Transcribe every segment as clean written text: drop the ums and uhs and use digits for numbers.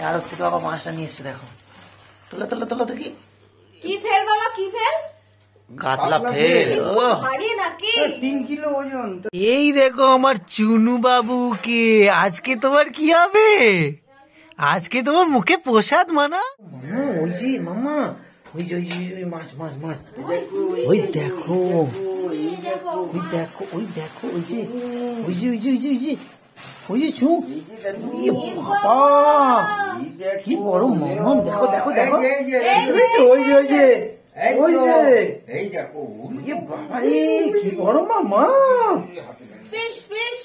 আর থেকে বাবা মাছটা নিয়ে এসছে দেখো। তোলা তোলা তোলা দেখি কি ফেল বাবা, কি ফেল? কাতলা ফেল। ও ভারী নাকি? 3 কিলো ওজন। এই দেখো আমার চুনু বাবুকে, আজকে তোমার কি হবে? আজকে তোমার মুখে প্রসাদ মানা। ওই যে মামা, ওই যে ওই মাছ মাছ মাছ, ওই দেখো ওই দেখো ওই দেখো ওই যে ওই যে ওই যে ওই যে ওই যে ওই যে চু, বাবা কি বড় মামা, দেখো দেখো দেখো, ওই যে ওই যে ওই যে এই দেখো, বাবা কি বড় মামা। ফিশ ফিশ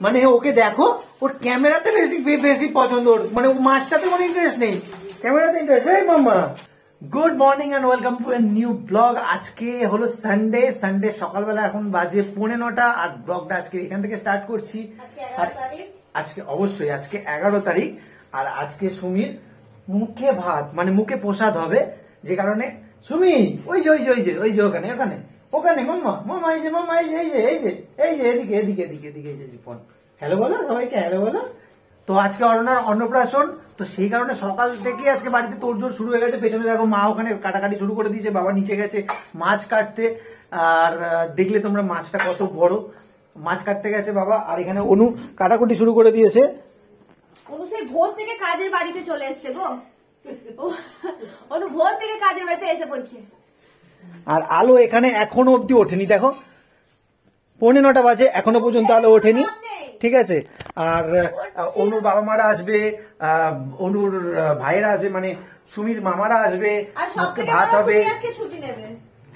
মানে ওকে দেখো, ওর ক্যামেরাতে বেশি বেশি পছন্দ, ওর মানে মাছটাতে কোনো ইন্টারেস্ট নেই, ক্যামেরাতে ইন্টারেস্ট। এই মামা, good morning and welcome to a new blog. আজকে হলো সানডে, সানডে সকালবেলা এখন বাজে 9:45 আর ব্লগটা আজকে এখান থেকে স্টার্ট করছি। আর আজকে অবশ্যই আজকে 11 তারিখ, আর আজকে সুমির মুখে ভাত মানে মুখে প্রসাদ হবে, যে কারণে সুমি ওই যে ওই যে ওই যে ওই যে ওখানে ওখানে ওখানে মামা মামা এই যে মামা এই যে এই যে এই যে এই যে এদিকে এদিকে এদিকে এদিকে এই যে ফোন, হ্যালো বলো সবাইকে, হ্যালো বলো। তো আজকে অরুণার অন্নপ্রাশন, তো সেই কারণে সকাল থেকে আজকে বাড়িতে তোড়জোড় শুরু হয়ে গেছে। পেছনে দেখো মা ওখানে কাটাকাটি শুরু করে দিয়েছে, বাবা নিচে গেছে মাছ কাটতে। আর দেখলে তোমরা মাছটা কত বড়, মাছ কাটতে গেছে বাবা। আর এখানে অনু কাটাকুটি শুরু করে দিয়েছে। অনু সেই ভোর থেকে কাজের বাড়িতে চলে এসছে গো, অনু ভোর থেকে কাজের বাড়িতে এসে পড়ছে। আর আলো এখানে এখনো অব্দি ওঠেনি, দেখো 9:45 বাজে, এখনো পর্যন্ত আলো ওঠেনি, ঠিক আছে। আর অনুর বাবা মারা আসবে, অনুর ভাইয়েরা আসবে, মানে সুমির মামারা আসবে, ভাত হবে।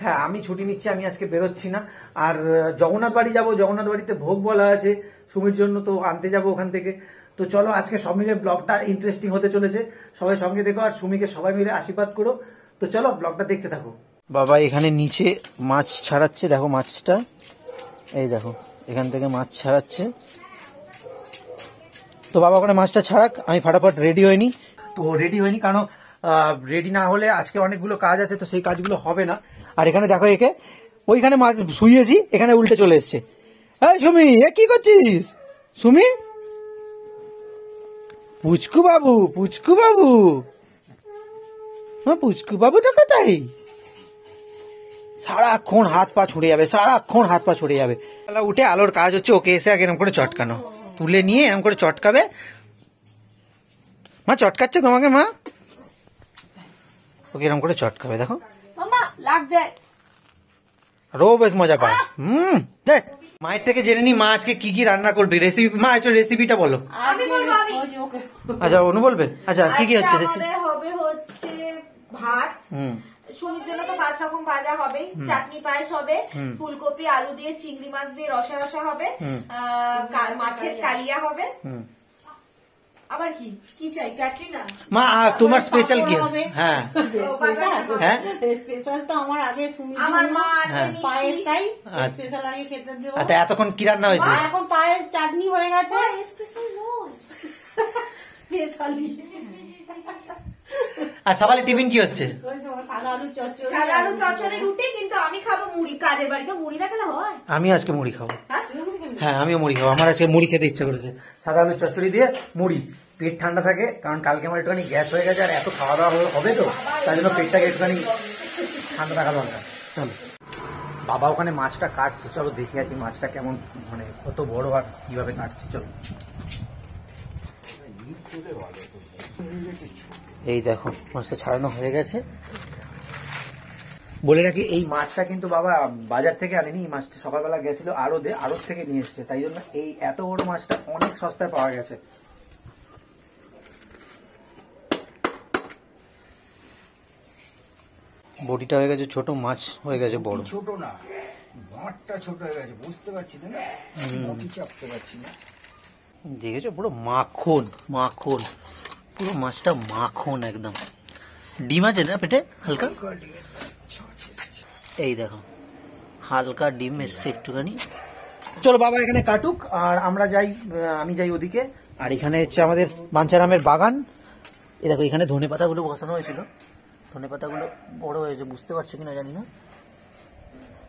হ্যাঁ আমি ছুটি নিচ্ছি, আমি আজকে বেরোচ্ছি না। আর জগন্নাথ বাড়ি যাবো, জগন্নাথ বাড়িতে ভোগ বলা আছে সুমির জন্য, তো আনতে যাবো ওখান থেকে। তো চলো আজকে সব মিলে ব্লগটা ইন্টারেস্টিং হতে চলেছে, সবাই সঙ্গে দেখো আর সুমিকে সবাই মিলে আশীর্বাদ করো। তো চলো ব্লগটা দেখতে থাকো। বাবা এখানে নিচে মাছ ছাড়াচ্ছে, দেখো মাছটা, এই দেখো এখান থেকে মাছ ছাড়াচ্ছে। তো বাবা ওখানে মাছটা ছাড়াক, আমি ফাটাফাট রেডি হয়নি। তো রেডি হয়নি কারণ রেডি না হলে আজকে অনেকগুলো কাজ আছে, তো সেই কাজগুলো হবে না। আর এখানে দেখো একে ওইখানে মাছ শুয়েছি, এখানে উল্টে চলে এসছে। এই সুমি, এ কি করছিস সুমি? পুচকু বাবু, পুচকু বাবু, হ্যাঁ পুচকু বাবুটা কোথায়? সারাক্ষণ হাত পা ছুড়ে যাবে, সারাক্ষণ হাত পা ছুড়ে যাবে। উঠে আলোর কাজ হচ্ছে ওকে এসে আগে এরকম করে চটকানো, তুলে নিয়ে এরকম করে চটকাবে। মা চটকাচ্ছে তোমাকে, মা ওকে এরকম করে চটকাবে, দেখো মামা লাগ যায়, রো বেশ মজা পায়। দেখ মায়ের থেকে জেনে নি মা আজকে কি কি রান্না করবে, রেসিপি। মা একটু রেসিপিটা বলো। আমি বলবো, আমি আচ্ছা অনু বলবে। আচ্ছা কি কি হচ্ছে রেসিপি? হবে হচ্ছে ভাত, সুমির জন্য তো 5 রকম ভাজা হবে, চাটনি পায়েস হবে, ফুলকপি আলু দিয়ে চিংড়ি মাছ দিয়ে রসা রসা হবে, মাছের কালিয়া হবে। আবার কি কি চাই ক্যাটরিনা? মা তোমার স্পেশাল কি? হ্যাঁ হ্যাঁ স্পেশাল তো আমার আগে আমার মা পায়েসটাই স্পেশাল আগে খেতে দেবো। আচ্ছা এতক্ষণ কি রান্না হয়েছে? এখন পায়েস চাটনি হয়ে গেছে। Special no specially. আর সকালে টিফিন কি হচ্ছে? সাদা আলু চচ্চড়ি, সাদা আলু চচ্চড়ি রুটি। কিন্তু আমি খাবো মুড়ি, কাজের বাড়িতে মুড়ি না খেলে হয়? আমি আজকে মুড়ি খাবো। হ্যাঁ আমিও মুড়ি খাবো, আমার আজকে মুড়ি খেতে ইচ্ছা করেছে। সাদা আলু চচ্চড়ি দিয়ে মুড়ি, পেট ঠান্ডা থাকে, কারণ কালকে আমার একটুখানি গ্যাস হয়ে গেছে আর এত খাওয়া দাওয়া হবে তো, তাই জন্য পেটটাকে একটুখানি ঠান্ডা থাকা দরকার। চলো বাবা ওখানে মাছটা কাটছে, চলো দেখে আছি মাছটা কেমন, মানে কত বড় আর কিভাবে কাটছে। চলো এই দেখো মাছটা ছাড়ানো হয়ে গেছে। বলে রাখি এই মাছটা কিন্তু বাবা বাজার থেকে আনেনি, এই মাছটা সকালবেলা গেছিল আড়তে, আড়ত থেকে নিয়ে এসছে, তাই জন্য এই এত বড় মাছটা অনেক সস্তায় পাওয়া গেছে। বডিটা হয়ে গেছে ছোট, মাছ হয়ে গেছে বড়। ছোট না, ভাতটা ছোট হয়ে গেছে, বুঝতে পারছি না, মতি চাপতে পারছি না। দেখেছো পুরো মাখন মাখন, পুরো মাছটা মাখন একদম। ডিম আছে না পেটে হালকা, এই দেখো হালকা ডিম এসছে একটুখানি। চলো বাবা এখানে কাটুক আর আমরা যাই, আমি যাই ওদিকে। আর এখানে হচ্ছে আমাদের বাঞ্ছারামের বাগান। এই দেখো এখানে ধনে পাতাগুলো বসানো হয়েছিল, ধনে পাতাগুলো বড় হয়েছে, বুঝতে পারছো কিনা জানি না।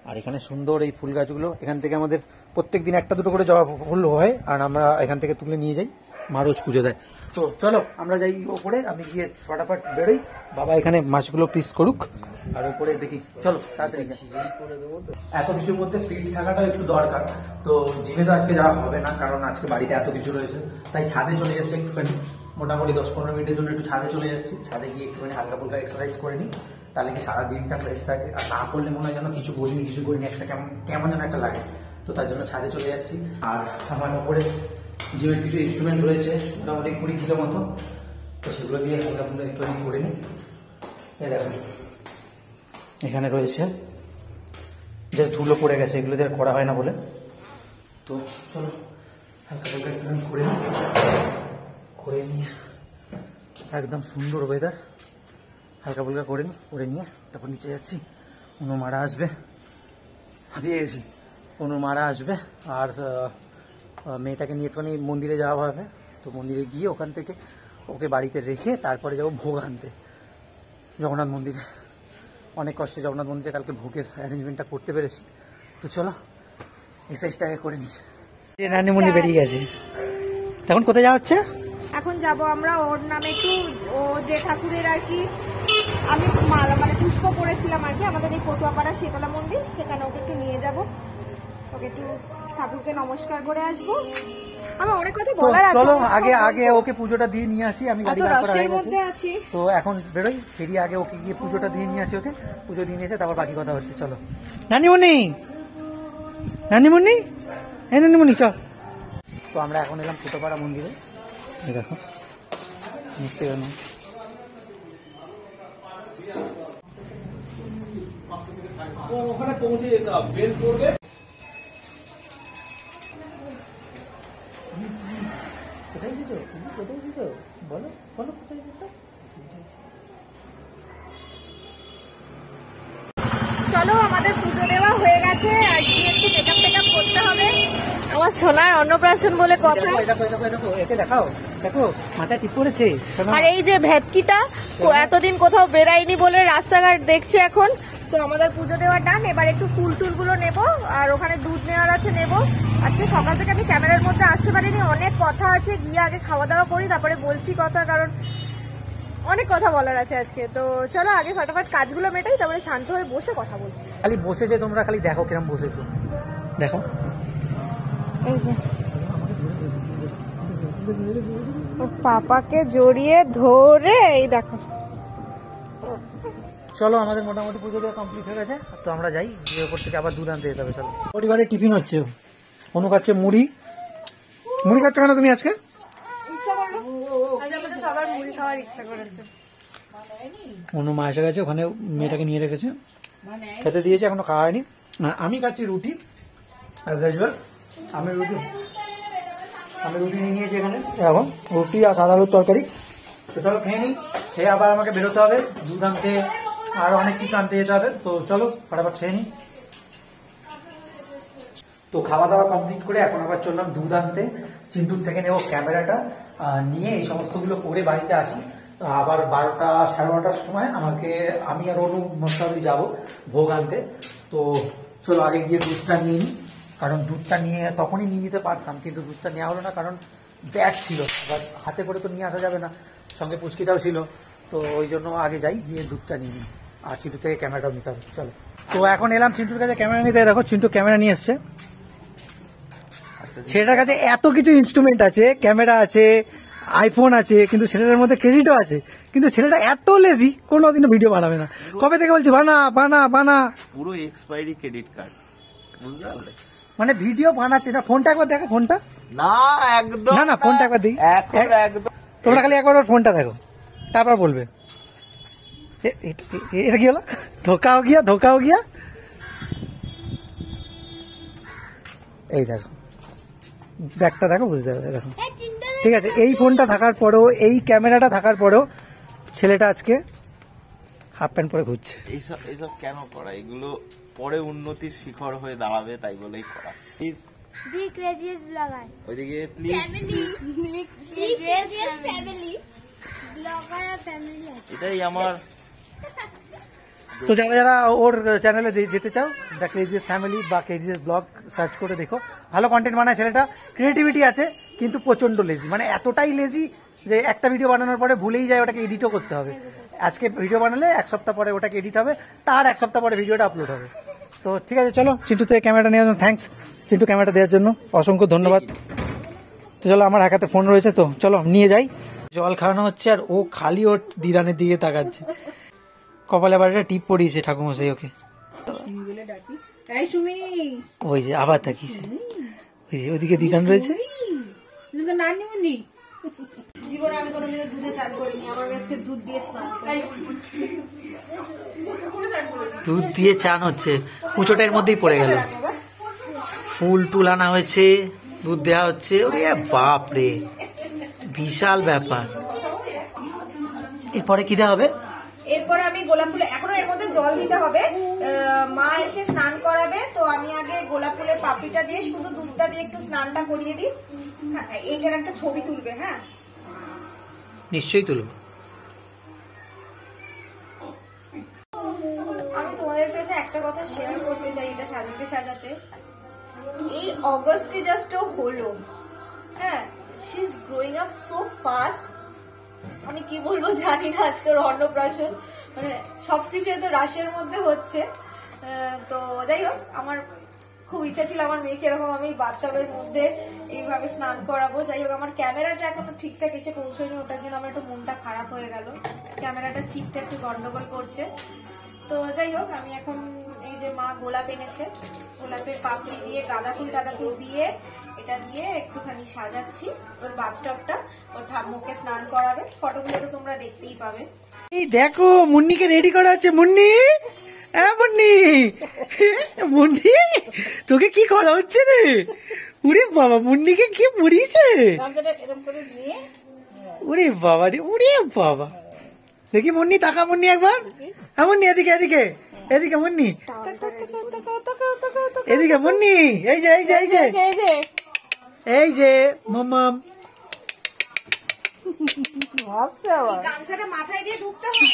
আর এখানে সুন্দর এই ফুল গাছগুলো, এখান থেকে আমাদের প্রত্যেকদিন একটা দুটো করে জবা ফুল হয়, আর আমরা এখান থেকে তুলে নিয়ে যাই, মা রোজ পুজো দেয়। তো চলো আমরা যাই ওপরে, আমি গিয়ে ফটাফট বেরোই, বাবা এখানে মাছগুলো পিস করুক আর ওপরে দেখি। চলো তাড়াতাড়ি এত কিছুর মধ্যে ফিট থাকাটা একটু দরকার। তো জিমে তো আজকে যাওয়া হবে না, কারণ আজকে বাড়িতে এত কিছু রয়েছে, তাই ছাদে চলে যাচ্ছে একটুখানি, মোটামুটি 10-15 মিনিটের জন্য একটু ছাদে চলে যাচ্ছি। ছাদে গিয়ে একটুখানি হালকা ফুলকা এক্সারসাইজ করে নিই, তাহলে কি সারা দিনটা ফ্রেশ থাকে। আর না করলে মনে হয় যেন কিছু করিনি একটা কেমন যেন একটা লাগে। তো তার জন্য ছাদে চলে যাচ্ছি। আর আমার উপরে জিমের কিছু ইনস্ট্রুমেন্ট রয়েছে মোটামুটি 20 কিলো মতো, তো সেগুলো দিয়ে হালকা ফুলকা একটুখানি করে নিই। এই দেখুন এখানে রয়েছে, যে ধুলো পড়ে গেছে, এগুলো দিয়ে করা হয় না বলে। তো চলো হালকা ফুলকা একটুখানি করে নিয়ে একদম সুন্দর ওয়েদার, হালকা ফুলকা করে নিয়ে তারপর নিচে যাচ্ছি। অনু মারা আসবে, হারিয়ে গেছি, অনু মারা আসবে আর মেয়েটাকে নিয়ে একটুখানি মন্দিরে যাওয়া হবে। তো মন্দিরে গিয়ে ওখান থেকে ওকে বাড়িতে রেখে তারপরে যাবো ভোগ আনতে জগন্নাথ মন্দিরে। অনেক কষ্টে জগন্নাথ মন্দিরে কালকে ভোগের অ্যারেঞ্জমেন্টটা করতে পেরেছি। তো চলো এক্সারসাইজটাকে করে নিই। নানিমণি বেরিয়ে গেছে, তখন কোথায় যাওয়া হচ্ছে? এখন যাব আমরা ওর নামে একটু, ও যে ঠাকুরের আর কি আমি মালা মানে পুষ্প করেছিলাম আর কি আমাদের এই পটুয়াপাড়া শীতলা মন্দির, সেখানে ওকে একটু নিয়ে যাব, ওকে একটু ঠাকুরকে নমস্কার করে আসবো। আমার অনেক কথা বলার আছে। চলো আগে ওকে পুজোটা দিয়ে নিয়ে আসি, আমি গাড়ি বার করা হয়ে গেছে। তো এখন বেরোই, বেরিয়ে আগে ওকে গিয়ে পুজোটা দিয়ে নিয়ে আসি, ওকে পুজো দিয়ে নিয়ে এসে তারপর বাকি কথা হচ্ছে। চলো নানিমণি হ্যাঁ নানিমণি চল। তো আমরা এখন এলাম ফুটোপাড়া মন্দিরে, দেখো মিশতে গেল। ওখানে পৌঁছে যেতে হবে, বেল করবে। কোথায় দিত বলো কোথায় দিত? চলো আমাদের পুজো দেওয়া হয়ে গেছে, আর কি একটু মেকআপ করতে হবে। আমার সোনার অন্নপ্রাশন বলে কথা। একে দেখাও, দেখো মাথায় টিপ পড়েছে। আর এই যে ভেটকিটা এতদিন কোথাও বেরাইনি বলে রাস্তাঘাট দেখছে এখন। তো আমাদের পুজো দেওয়ার ডান, এবার একটু ফুল টুলগুলো নেবো, আর ওখানে দুধ নেওয়ার আছে নেবো। আজকে সকাল থেকে আমি ক্যামেরার মধ্যে আসতে পারিনি, অনেক কথা আছে, গিয়ে আগে খাওয়া দাওয়া করি তারপরে বলছি কথা, কারণ অনেক কথা বলার আছে আজকে। তো চলো আগে ফটাফট কাজগুলো মেটাই, তারপরে শান্ত হয়ে বসে কথা বলছি। খালি বসেছে, তোমরা খালি দেখো কিরম বসেছো, দেখো এই যে ওর পাপাকে জড়িয়ে ধরে, এই দেখো। চলো আমাদের মোটামুটি পুজো দেওয়া কমপ্লিট হয়ে গেছে। তো আমরা যাই, গিয়ে ওপর থেকে আবার দুধ আনতে যেতে হবে। চলো পরিবারে টিফিন হচ্ছে, অনু খাচ্ছে মুড়ি খাচ্ছ কেন তুমি আজকে? সবার মুড়ি খাওয়ার ইচ্ছা করেছে। অনু মা এসে গেছে, ওখানে মেয়েটাকে নিয়ে রেখেছে, খেতে দিয়েছে, এখনো খাওয়া হয়নি। আমি খাচ্ছি রুটি অ্যাজ ইউজুয়াল। আমি রুটি নিয়ে নিয়েছি এখানে, এখন রুটি আর সাদা আলুর তরকারি। তো চলো খেয়ে নিই, খেয়ে আবার আমাকে বেরোতে হবে দুধ আনতে, আর অনেক কিছু আনতে যেতে হবে। তো চলো ফটাফট খেয়ে নিই। তো খাওয়া দাওয়া কমপ্লিট করে এখন আবার চললাম দুধ আনতে, চিন্টুর থেকে নেবো ক্যামেরাটা, নিয়ে এই সমস্তগুলো করে বাড়িতে আসি। আবার 12টা সাড়ে 12টার সময় আমি আর অনু মোস্তাবলি যাবো ভোগ আনতে। তো চলো আগে গিয়ে দুধটা নিয়ে নিই, কারণ দুধটা নিয়ে তখনই নিয়ে নিতে পারতাম, কিন্তু দুধটা নেওয়া হলো না, কারণ ব্যাগ ছিল, এবার হাতে করে তো নিয়ে আসা যাবে না, সঙ্গে পুচকিটাও ছিল। তো ওই জন্য আগে যাই, গিয়ে দুধটা নিয়ে নিই, আর চিন্টু থেকে ক্যামেরাটাও নিতে হবে। চলো তো এখন এলাম চিন্টুর কাছে ক্যামেরা নিতে। দেখো চিন্টু ক্যামেরা নিয়ে এসছে, ছেলেটার কাছে এত কিছু ইনস্ট্রুমেন্ট আছে, ক্যামেরা আছে, আইফোন আছে, কিন্তু ছেলেটার মধ্যে ক্রেডিটও আছে, কিন্তু ছেলেটা এত লেজি, কোনোদিনও ভিডিও বানাবে না। কবে থেকে বলছি বানা পুরো এক্সপায়ারি ক্রেডিট কার্ড, বুঝতে পারলে? মানে ভিডিও বানাচ্ছে না। ফোনটা একবার দেখো, ফোনটা না একদম না ফোনটা একবার দিই, একদম। তোমরা খালি একবার ওর ফোনটা দেখো, তারপর বলবে এটা কি হলো, ধোকা হো গিয়া। এই দেখো ব্যাগটা দেখো, বুঝতে পারবে। দেখো ঠিক আছে, এই ফোনটা থাকার পরেও, এই ক্যামেরাটা থাকার পরেও ছেলেটা আজকে হাফ প্যান্ট পরে ঘুরছে। এইসব কেন করা? এগুলো পরে উন্নতির শিখর হয়ে দাঁড়াবে, তাই বলেই করা। প্লিজ ওইদিকে এটাই আমার। তো যারা ওর চ্যানেলে যেতে চাও, দ্য ক্রেজিয়াস ফ্যামিলি বা ক্রেজিয়াস ব্লগ সার্চ করে দেখো, ভালো কন্টেন্ট বানায় ছেলেটা, ক্রিয়েটিভিটি আছে, কিন্তু প্রচন্ড লেজি, মানে এতটাই লেজি যে একটা ভিডিও বানানোর পরে ভুলেই যায় ওটাকে এডিটও করতে হবে। আজকে ভিডিও বানালে 1 সপ্তাহ পরে ওটাকে এডিট হবে, তার 1 সপ্তাহ পরে ভিডিওটা আপলোড হবে। তো ঠিক আছে, চলো চিন্টু থেকে ক্যামেরাটা নেওয়ার জন্য থ্যাঙ্কস। চিন্টু ক্যামেরাটা দেওয়ার জন্য অসংখ্য ধন্যবাদ। তো চলো, আমার হাতে ফোন রয়েছে, তো চলো নিয়ে যাই। জল খাওয়ানো হচ্ছে আর ও খালি ওর দিদানের দিকে তাকাচ্ছে। কপালে আবার একটা টিপ পড়িয়েছে ঠাকুমশাই ওকে। ওই যে আবার তাকিয়েছে, ওই যে ওদিকে দিদান রয়েছে। জীবনে আমি কোনোদিনও দুধে চান করিনি, আমার মেয়েকে দুধ দিয়ে স্নান করাই। দুধ দিয়ে চান হচ্ছে, কুচোটার মধ্যেই পড়ে গেল। ফুল টুল আনা হয়েছে, দুধ দেওয়া হচ্ছে। ওরে বাপ রে, বিশাল ব্যাপার। এরপরে কি দেওয়া হবে? এরপরে আমি গোলাপ ফুলে, এখনো এর মধ্যে জল দিতে হবে। মা এসে স্নান করাবে, তো আমি আগে গোলাপ ফুলের পাপড়িটা দিয়ে শুধু দুধটা দিয়ে একটু স্নানটা করিয়ে দিই। হ্যাঁ, এইটার একটা ছবি তুলবে। হ্যাঁ নিশ্চয়ই তুলব। আমি তোমাদের কাছে একটা কথা শেয়ার করতে চাই, এটা সাজাতে সাজাতে এই অগস্টে জাস্ট হলো। হ্যাঁ, she is growing up so fast. আমি কি বলবো জানি না। আজকে অন্নপ্রাশন, মানে সবকিছু তো রাশের মধ্যে হচ্ছে। তো যাই হোক, আমার খুব ইচ্ছা ছিল আমার মেয়েকে এরকম আমি বাথটাবের মধ্যে এইভাবে স্নান করাবো। যাই হোক, আমার ক্যামেরাটা এখনো ঠিকঠাক এসে পৌঁছয়নি, ওটার জন্য আমার একটু মনটা খারাপ হয়ে গেল। ক্যামেরাটা চিপটা একটু গন্ডগোল করছে। তো যাই হোক, আমি এখন এই যে মা গোলাপ এনেছে, গোলাপের পাপড়ি দিয়ে গাঁদা ফুল টাদা ফুল দিয়ে এটা দিয়ে একটুখানি সাজাচ্ছি ওর বাথটাবটা। ওর ঠাম্মুকে স্নান করাবে, ফটোগুলো তো তোমরা দেখতেই পাবে। এই দেখো, মুন্নিকে রেডি করা হচ্ছে। মুন্নি, হ্যাঁ মুন্নি, মুন্নি তোকে কি করা হচ্ছে রে? উরে বাবা, মুন্নিকে কি পড়িয়েছে? উরে বাবা রে, উরে বাবা। দেখি মুন্নি, তাকা মুন্নি একবার। হ্যাঁ মুন্নি, এদিকে এদিকে এদিকে মুন্নি, এদিকে মুন্নি। এই যে এই যে এই যে এই যে মাম্মাম। গামছাটা মাথায় দিয়ে ঢুকতে হয়।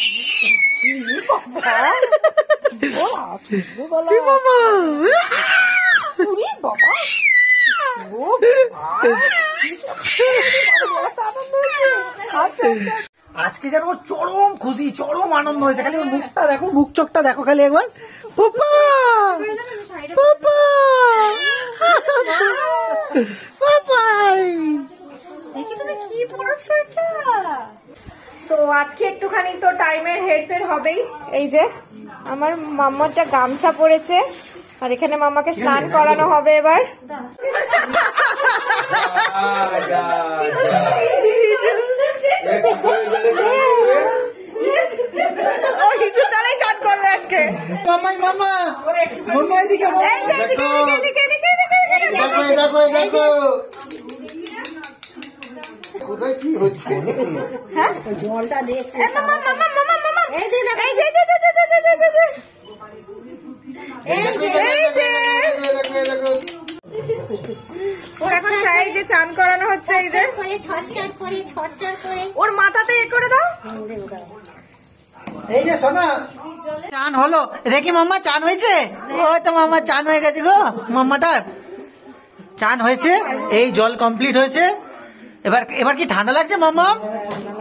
আজকে যেন চরম খুশি, চরম আনন্দ হয়েছে। খালি ওর মুখটা দেখো, মুখ চোখটা দেখো খালি একবার। পাপা পাপা পাপাই, দেখি তুমি কি পড়ছো এটা। তো আজকে একটুখানি তো টাইমের হেরফের হবেই। এই যে আমার মাম্মাটা গামছা পরেছে, আর এখানে মাম্মাকে স্নান করানো হবে এবার। ও হিজুর তলায় চান করবে আজকে। মামা মামা মামা এদিকে, এদিকে এদিকে এদিকে এদিকে এদিকে। দেখো দেখো দেখো কোথায় কি হচ্ছে। হ্যাঁ, জলটা দেখছে। মামা মামা মামা মামা, এই যে এই যে ও এখন চাই যে চান করানো হচ্ছে। এই যে ওর মাথাতে এ করে দাও। এই যে সোনা, চান হলো দেখি। মাম্মা চান হয়েছে? ওই তো মাম্মা চান হয়ে গেছে গো, মাম্মাটার চান হয়েছে। এই জল কমপ্লিট হয়েছে। এবার এবার কি ঠান্ডা লাগছে মাম্মা?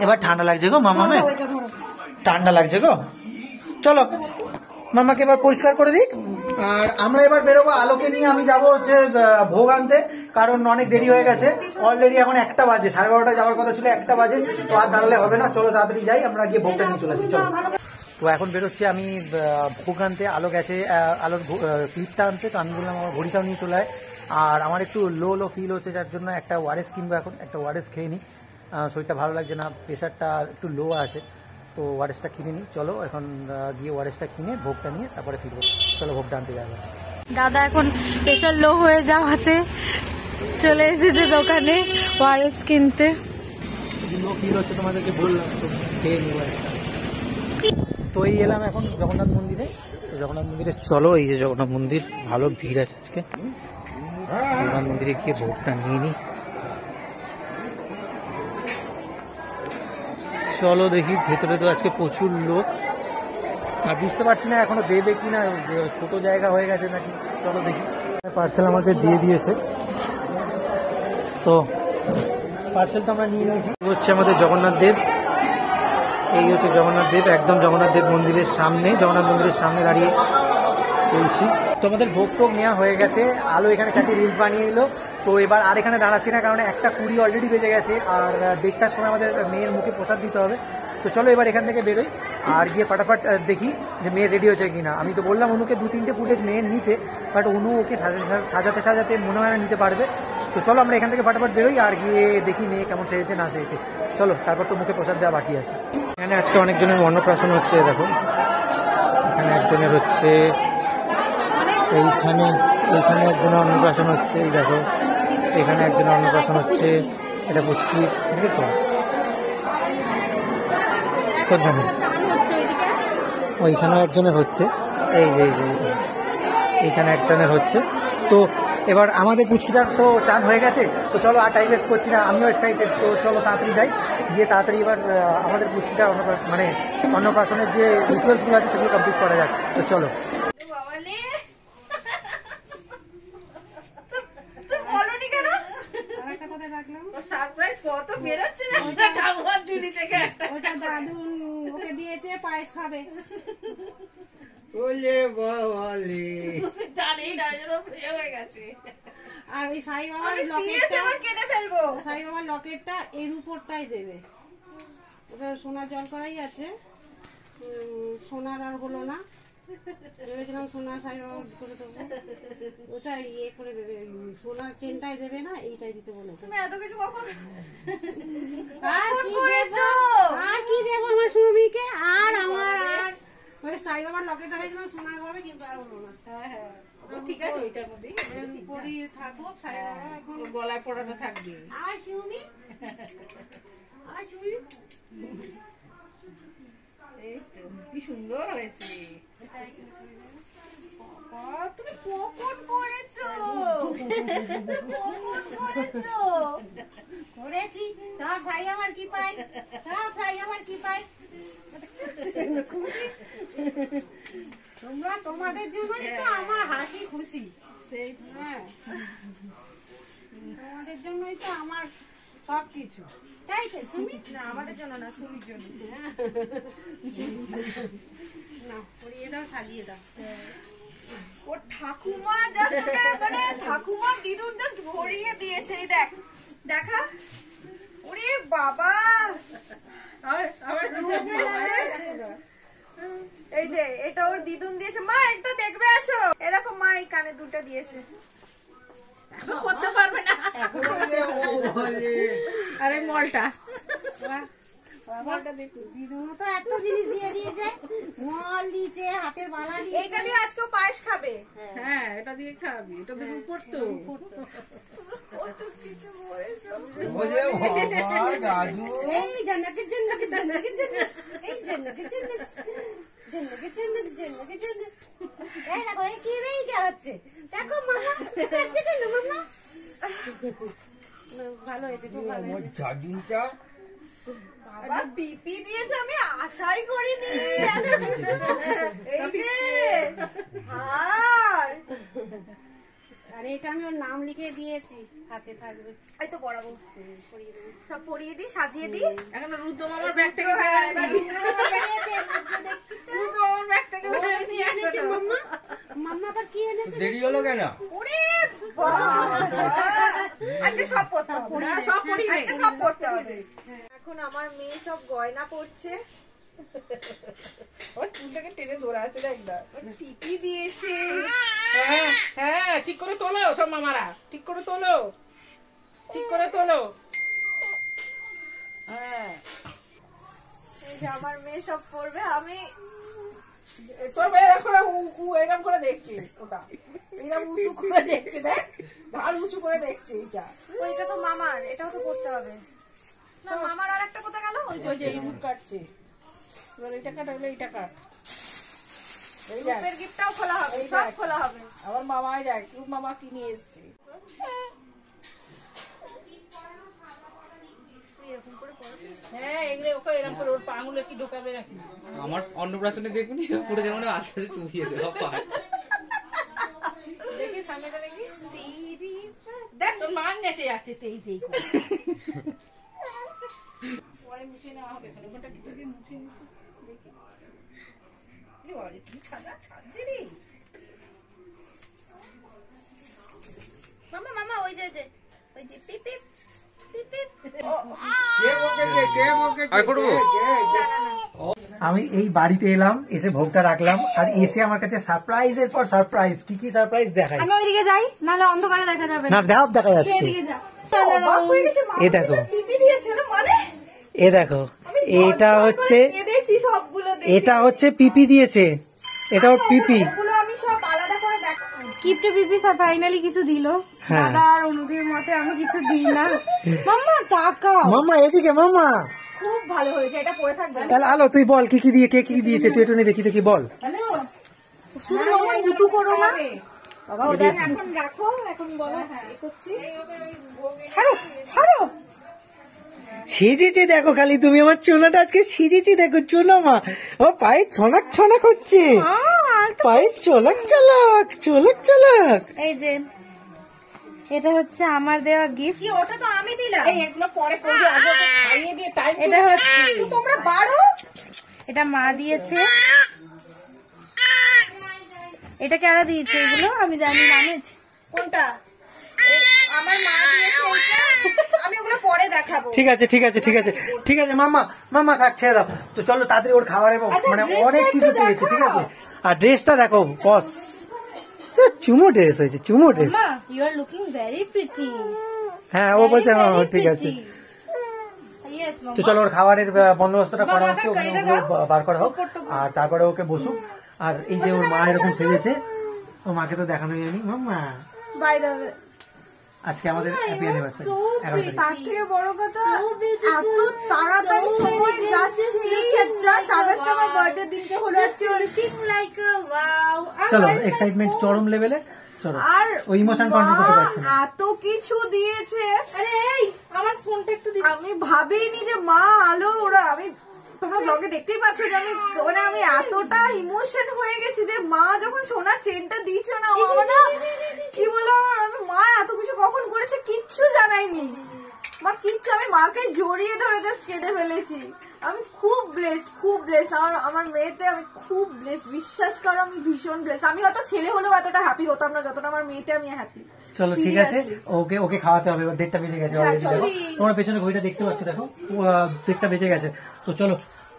এবার ঠান্ডা লাগছে গো মাম্মা, ঠান্ডা লাগছে গো। চলো মাম্মাকে এবার পরিষ্কার করে দিক, আর আমরা এবার বেরোবো। আলোকে নিয়ে আমি যাবো হচ্ছে ভোগ আনতে, কারণ অনেক দেরি হয়ে গেছে। অলরেডি এখন 1টা বাজে, 12:30 যাওয়ার কথা ছিল, 1টা বাজে। তো আর দাঁড়ালে হবে না, চলো তাড়াতাড়ি যাই, আমরা গিয়ে ভোগটা নিয়ে চলে আসি। চলো। তো এখন বেরোচ্ছি আমি ভোগ আনতে। আলো গেছে আলোর ক্লিপটা আনতে, তো আমি বললাম আমার ঘড়িটাও নিয়ে চলে আয়। আর আমার একটু লো ফিল হচ্ছে, যার জন্য একটা ওয়ারেস কিনবো। এখন একটা ওয়ারেস খেয়ে নিই, শরীরটা ভালো লাগছে না, প্রেশারটা একটু লো আছে। তো ওয়ারেসটা কিনে নিই। চলো এখন গিয়ে ওয়ারেসটা কিনে ভোগটা নিয়ে তারপরে ফিরবো। চলো ভোগটা আনতে যাবো। দাদা এখন প্রেশার লো হয়ে যাওয়াতে চলে এসেছে দোকানে ওয়ারেস কিনতে। লো ফিল হচ্ছে তোমাদেরকে বললাম, তো খেয়ে নিবো। তো এই এলাম এখন জগন্নাথ মন্দিরে। তো জগন্নাথ মন্দিরে চলো, এই যে জগন্নাথ মন্দির, ভালো ভিড় আছে আজকে। জগন্নাথ মন্দিরে গিয়ে ভোগটা নিয়ে নিই। চলো দেখি, ভেতরে তো আজকে প্রচুর লোক, আর বুঝতে পারছি না এখনো দেবে কিনা, ছোট জায়গা হয়ে গেছে নাকি। চলো দেখি। পার্সেল আমাদের দিয়ে দিয়েছে, তো পার্সেল তো আমরা নিয়ে নিয়েছি। হচ্ছে আমাদের জগন্নাথ দেব, এই হচ্ছে জগন্নাথ দেব, একদম জগন্নাথ দেব মন্দিরের সামনে, জগন্নাথ মন্দিরের সামনে দাঁড়িয়ে চলছি। তো আমাদের ভোগ টোগ নেওয়া হয়ে গেছে, আলো এখানে 4টি রিলস বানিয়ে নিল। তো এবার আর এখানে দাঁড়াচ্ছি না, কারণ 1:20 অলরেডি বেজে গেছে, আর 1:30টার সময় আমাদের মেয়ের মুখে প্রসাদ দিতে হবে। তো চলো এবার এখান থেকে বেরোই আর গিয়ে ফাটাফাট দেখি যে মেয়ে রেডি হয়েছে কিনা। আমি তো বললাম অনুকে 2-3টে ফুটেজ মেয়ের নিতে, বাট অনু ওকে সাজাতে সাজাতে মনে হয় না নিতে পারবে। তো চলো আমরা এখান থেকে ফাটাফাট বেরোই আর গিয়ে দেখি মেয়ে কেমন সেজেছে না সেজেছে। চলো, তারপর তো মুখে প্রসাদ দেওয়া বাকি আছে। এখানে আজকে অনেকজনের অন্নপ্রাশন হচ্ছে, দেখো এখানে একজনের হচ্ছে, এইখানে একজনের অন্নপ্রাশন হচ্ছে, এই দেখো এখানে একজনের অন্নপ্রাশন হচ্ছে, এটা পুচকি, দেখেছো ওইখানেও একজনের হচ্ছে, এই যে এইখানে একজনের হচ্ছে। তো এবার আমাদের পুচকিটার তো চান হয়ে গেছে, তো চলো আর টাইম ওয়েস্ট করছি না, আমিও এক্সাইটেড। তো চলো তাড়াতাড়ি যাই, গিয়ে তাড়াতাড়ি এবার আমাদের পুচকিটার অন্নপ্রাশনের যে রিচুয়ালসগুলো আছে সেগুলো কমপ্লিট করা যাক। তো চলো। সারপ্রাইজ কত বেরোচ্ছে না ঠাকুমার ঝুলি থেকে একটা। ওটা দাদু ওকে দিয়েছে, পায়েস খাবে। ওলে বাবালে জানেই না যেন হয়ে গেছে। আর ওই সাই বাবার কেটে ফেলবো। সাই বাবার লকেটটা এর উপরটাই দেবে। ওটা সোনার জল করাই আছে, সোনার আর হলো না, ভেবেছিলাম সোনার সাই বাবা করে দেবো, ওটা ইয়ে করে দেবে, সোনার চেনটাই দেবে না, এইটাই দিতে বলেছে। তুমি এত কিছু কখন আর কি দেবো আমার সুমিকে, আর আমার আর ওই সাই বাবার লকেটটা ভেবেছিলাম সোনার হবে, কিন্তু আর হলো না। হ্যাঁ ঠিক আছে, ওইটার মধ্যেই পরি থাকবো, সাই বাবা এখন গলায় পড়ানো থাকবে। আর সুমি, আর সুমি, এই তো কি সুন্দর হয়েছে। তুমি কখন করেছো? করেছি সব সাই আমার কি পাই, সব সাই আমার কি পাই। তোমরা তোমাদের জন্যই তো আমার হাসি খুশি, সেই হ্যাঁ, তোমাদের জন্যই তো আমার সব কিছু, তাই তো সুমি? না আমাদের জন্য না, সুমির জন্য। না পরিয়ে দাও, সাজিয়ে দাও। ও ঠাকুমা জাস্ট মানে ঠাকুমা দিদুন জাস্ট ভরিয়ে দিয়েছে। এই দেখ, দেখা, ওরে বাবা, এই যে এটা ওর দিদুন দিয়েছে। মা একটা দেখবে আসো, এরকম মা এই কানে দুটো দিয়েছে। করতে পারবে না আরে মলটা, দিদুনও তো এত জিনিস দিয়ে দিয়েছে, মল দিয়েছে, হাতের বালা দিয়েছে। এইটা দিয়ে আজকেও পায়েস খাবে। হ্যাঁ এটা দিয়ে খাবি, এটা তো উপর তো। ওলে বাবা দাদু এই জান্নাতের জান্নাত, জান্নাতের জান্নাত, এই জান্নাতের জান্নাত, জান্নাতের জান্নাত, জান্নাতের জান্নাত। এই দেখো এই কি রেই হচ্ছে, দেখো মামা হচ্ছে কেন মামা? ভালো হয়েছে, খুব ভালো আমার হয়েছে। জাদিনটা বাবা পিপি দিয়েছে, আমি আশাই করিনি। এই যে হার, আরে এটা আমি ওর নাম লিখে দিয়েছি, হাতে থাকবে। এই তো পড়াবো, পরিয়ে দেবো। সব পরিয়ে দিই, সাজিয়ে দিই। এখন রুদ্র মামার ব্যাগ থেকে হ্যাঁ, এবার রুদ্র মামার ব্যাগ থেকে কি এনেছে মাম্মা? মাম্মা আবার কি এনেছে? দেরি হলো কেন? ওরে বাবা, আজকে সব পড়তে হবে। সব পরিয়ে আজকে সব পড়তে হবে। এখন আমার মেয়ে সব গয়না পড়ছে। ওর চুলটাকে টেনে ধরে আছে, দেখ না, পিপি দিয়েছে। হ্যাঁ হ্যাঁ ঠিক করে তোলো সব মামারা, ঠিক করে তোলো, ঠিক করে তোলো। হ্যাঁ এই যে আমার মেয়ে সব পড়বে, আমি তোর মেয়ে এখন এরকম করে দেখছি, ওটা এরকম উঁচু করে দেখছে, দেখ ঢাল উঁচু করে দেখছে। এইটা ওইটা তো মামার, এটাও তো পড়তে হবে না। মামার আর একটা কোথায় গেল? ওই ওই যে ইঁদুর কাটছে, এবার এইটা কাট, হলে এইটা কাট। এই দেখ রূপের গিফটটাও খোলা হবে, সব খোলা হবে। আমার মামাই দেখ, রূপ মামা কি নিয়ে এসছে। এরকম করে পড়বে। হ্যাঁ এগুলো ওকে এরকম করে ওর পা আঙুলে কি ঢোকাবে নাকি? আমার অন্নপ্রাশনে দেখুন পুরো যেমন আস্তে আস্তে চুপিয়ে দেওয়া পায়। দেখি সামনেটা দেখি, তেরি দেখ তোর মান নেচে যাচ্ছে তেই তেই করে। পরে মুছে নেওয়া হবে, ওটা কিছু দিয়ে মুছে নিতে দেখি। বাবারে, কি ছাড়ছে রে। মামা মামা ওই যে পিপ পিপ পিপ পিপ। আমি এই বাড়িতে এলাম, এসে ভোগটা রাখলাম, আর এসে আমার কাছে সারপ্রাইজের পর সারপ্রাইজ। কি কি সারপ্রাইজ দেখাই? আমি ওইদিকে যাই, নাহলে অন্ধকারে দেখা যাবে না, দেখা যাচ্ছে। অবাক হয়ে গেছে, মা এ দেখো, পিপি দিয়েছে না, মানে এ দেখো, এটা হচ্ছে, কেঁদেছি সবগুলো দেখে। এটা হচ্ছে পিপি দিয়েছে, এটা ওর পিপি। ওগুলো আমি সব আলাদা করে দেখো। কিপটে পিপি ফাইনালি কিছু দিল। হ্যাঁ। দাদা আর অনুদির মতে আমি কিছু দিই না। মাম্মা তাকাও। মাম্মা এদিকে, মাম্মা। খুব ভালো হয়েছে, এটা পরে থাকবে। তাহলে আলো তুই বল কি কি দিয়ে, কে কি দিয়েছে, তুই একটু দেখি বল। শুধু মাম্মা গুতু করো না। বাবা ওটা এখন রাখো, এখন বলো এ করছি। ছাড়ো। সেজেছে দেখো, খালি তুমি আমার চুলাটা আজকে সেজেছি দেখো, চুলা মা ও পায়ে ছনাক হচ্ছে, পায়ে চলাক। এই যে এটা হচ্ছে আমার দেওয়া গিফট। কি ওটা তো আমি দিলাম। এই এগুলো পরে করবি, আগে ওকে খাইয়ে দিয়ে টাইম। এটা হচ্ছে, তোমরা বাড়ো। এটা মা দিয়েছে। এটা কারা দিয়েছে এগুলো আমি জানি না। কোনটা? আমার মা দিয়েছে এটা। আমি ওগুলো পরে দেখাবো। ঠিক আছে মাম্মা থাক, ছেড়ে দাও তো। চলো তাড়াতাড়ি ওর খাবারের মানে অনেক কিছু পেয়েছে, ঠিক আছে। আর ড্রেসটা দেখো বস, চুমো ড্রেস হয়েছে, চুমো ড্রেস। মা you are looking very pretty. হ্যাঁ ও বলছে ঠিক আছে। ইয়েস তো চলো ওর খাবারের বন্দোবস্তটা করা হচ্ছে, ওগুলো বার করা হোক, আর তারপরে ওকে বসুক। আর এই যে ওর মা এরকম সেজেছে, ও মাকে তো দেখানোই হয়নি। মাম্মা বাই দ্য ওয়ে, আজকে আমাদের হ্যাপি অ্যানিভার্সারি। তার থেকে বড় কথা এত তাড়াতাড়ি সময় যাচ্ছে। আগস্ট আমার বার্থডে দিনকে হলো আজকে। Like wow. চলো এক্সাইটমেন্ট চরম লেভেলে, চলো। আর ওই ইমোশন কন্ট্রোল করতে পারছি না। এত কিছু দিয়েছে, আরে এই আমার ফোনটা একটু দিবি? আমি ভাবিনি যে মা আলো ওরা। তোমরা ব্লগে দেখতেই পাচ্ছ যে আমি এতটা ইমোশন হয়ে গেছি যে মা যখন সোনার চেনটা দিচ্ছে না, আমার না কি বলো, আমি মা এত কিছু কখন করেছে কিচ্ছু জানাইনি। আমি মাকে জড়িয়ে ধরে জাস্ট কেঁদে ফেলেছি। আমি খুব ব্লেসড, আমার মেয়েতে আমি খুব ব্লেসড। বিশ্বাস করো আমি ভীষণ ব্লেসড। আমি হয়তো ছেলে হলেও এতটা হ্যাপি হতাম না যতটা আমার মেয়েতে আমি হ্যাপি। চলো ঠিক আছে, ওকে খাওয়াতে হবে। এবার 1:30 বেজে গেছে অলরেডি। দেখো তোমরা পেছনে ঘড়িটা দেখতে পাচ্ছ, দেখো 1:30 বেজে গেছে। তো চলো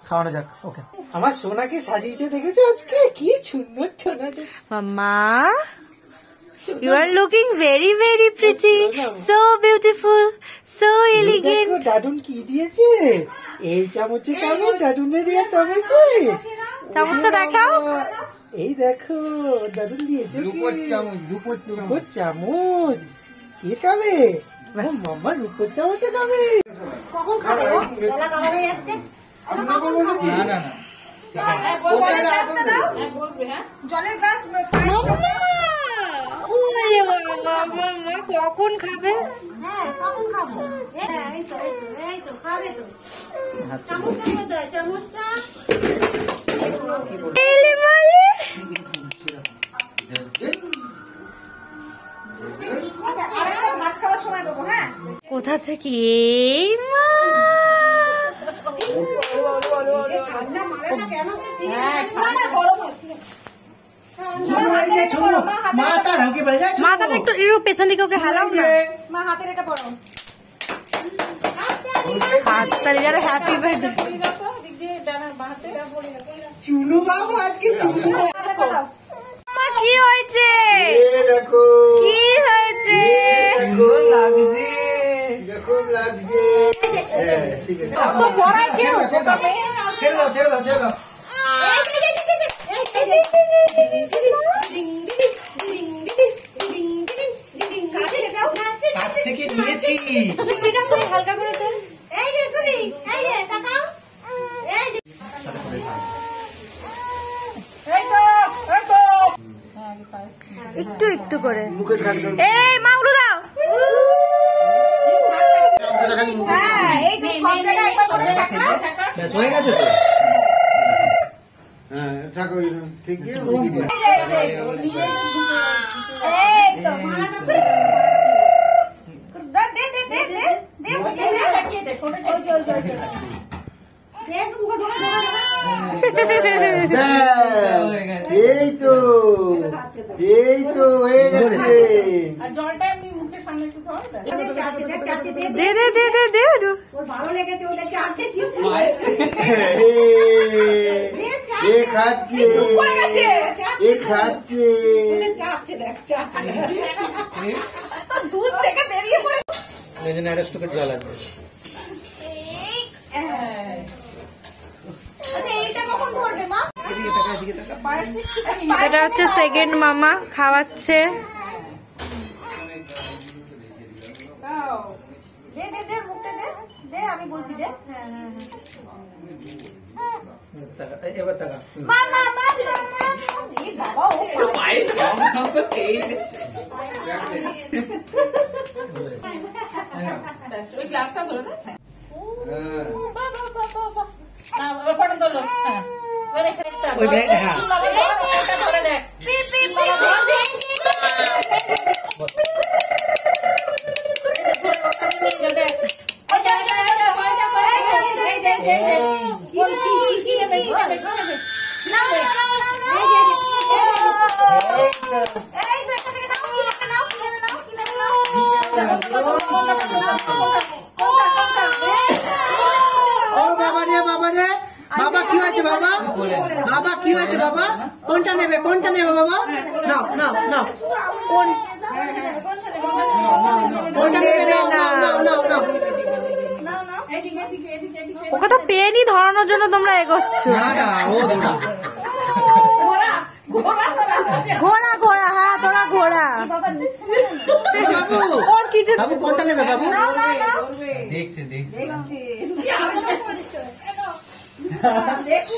খাওয়ানো যাক ওকে। আমার সোনাকে সাজিয়েছে দেখেছো আজকে, কি সুন্দর সোনা। মাম্মা you are looking very very pretty, so beautiful, so elegant. দেখো দাদুন কি দিয়েছে, এই চামচে খাবে, দাদুনে দিয়ে চামচে। চামচটা দেখাও। এই দেখো দাদুন দিয়েছে রূপোর চামচ। কে খাবে? মাম্মা রূপোর চামচে খাবে। কখন খাবে? বেলা খাবার হয়ে যাচ্ছে। না জলের গ্লাস কখন খাবে? হ্যাঁ কখন খাবো? এই তো খাবে তো। চামচটা কোথায়? চামচটা আরেকটা ভাত খাওয়ার সময় দেবো। হ্যাঁ কোথা থেকে এই মা? মাথাটা একটু পেছন দিকে ওকে হেলাও না। মা হাতের এটা পড়ো। হাততালি যারা হ্যাপি বার্থডে। চুনু বাবু আজকে চুনু কি হয়েছে? দেখো কি হয়েছে? লাগছে, দেখুন লাগছে। ঠিক আছে ছেড়ে দাও। কাছ থেকে নিয়েছি। হালকা করে তোল। এই যে শুনি, এই যে তাকাও। এই যে একটু একটু করে। মুখে ঢাকবে। এই মা উড়ো দাও। হ্যাঁ এই যে সব জায়গায় একবার করে তাকাও। ব্যাস হয়ে গেছে তো। হ্যাঁ থাকো ঠিক আছে। এই তো মালাটা এই তো হয়ে গেছে। আর জলটা এমনি মুখের সামনে একটু ধর, ব্যাস। দে ওর ভালো লেগেছে, ওদের চাপছে এ খাচ্ছে তো দুধ থেকে বেরিয়ে পড়ে। এই জন্য একটা স্টুকের জল আসবে। আচ্ছা এইটা কখন ধরবে মা? এটা হচ্ছে সেকেন্ড মামা খাওয়াচ্ছে। দে মুখটা দে আমি বলছি দে। এবার টাকা মা এই বাবা ও ব্যাস, ওই গ্লাসটা ধরে দে। বাহ, বাহ, বাহ, বাহ, বাহ। না, এবার ফটো তোলো। হ্যাঁ। এবার এখানে একটা ওই ব্যাগ, হ্যাঁ। তুই বাবা ধর, একটা ধরে দেখ। ধরে ওখানে নিয়ে যা, দেখ। ওই যা, ওই যা, ওই যা, ওই যা, ওই যা, এই যে, এই যে। কি নেবে? এই তো এখান থেকে নাও ও বাবা রে বাবা কি হয়েছে বাবা কি হয়েছে বাবা? কোনটা নেবে বাবা? নাও কোনটা নেবে? নাও এদিকে, এদিকে, এদিকে, এদিকে। ওকে তো পেনই ধরানোর জন্য তোমরা এগোচ্ছ। না ও ঘোড়া হ্যাঁ তোরা ঘোড়া। বাবু ওর কিছু বাবু কোনটা নেবে বাবু? দেখছে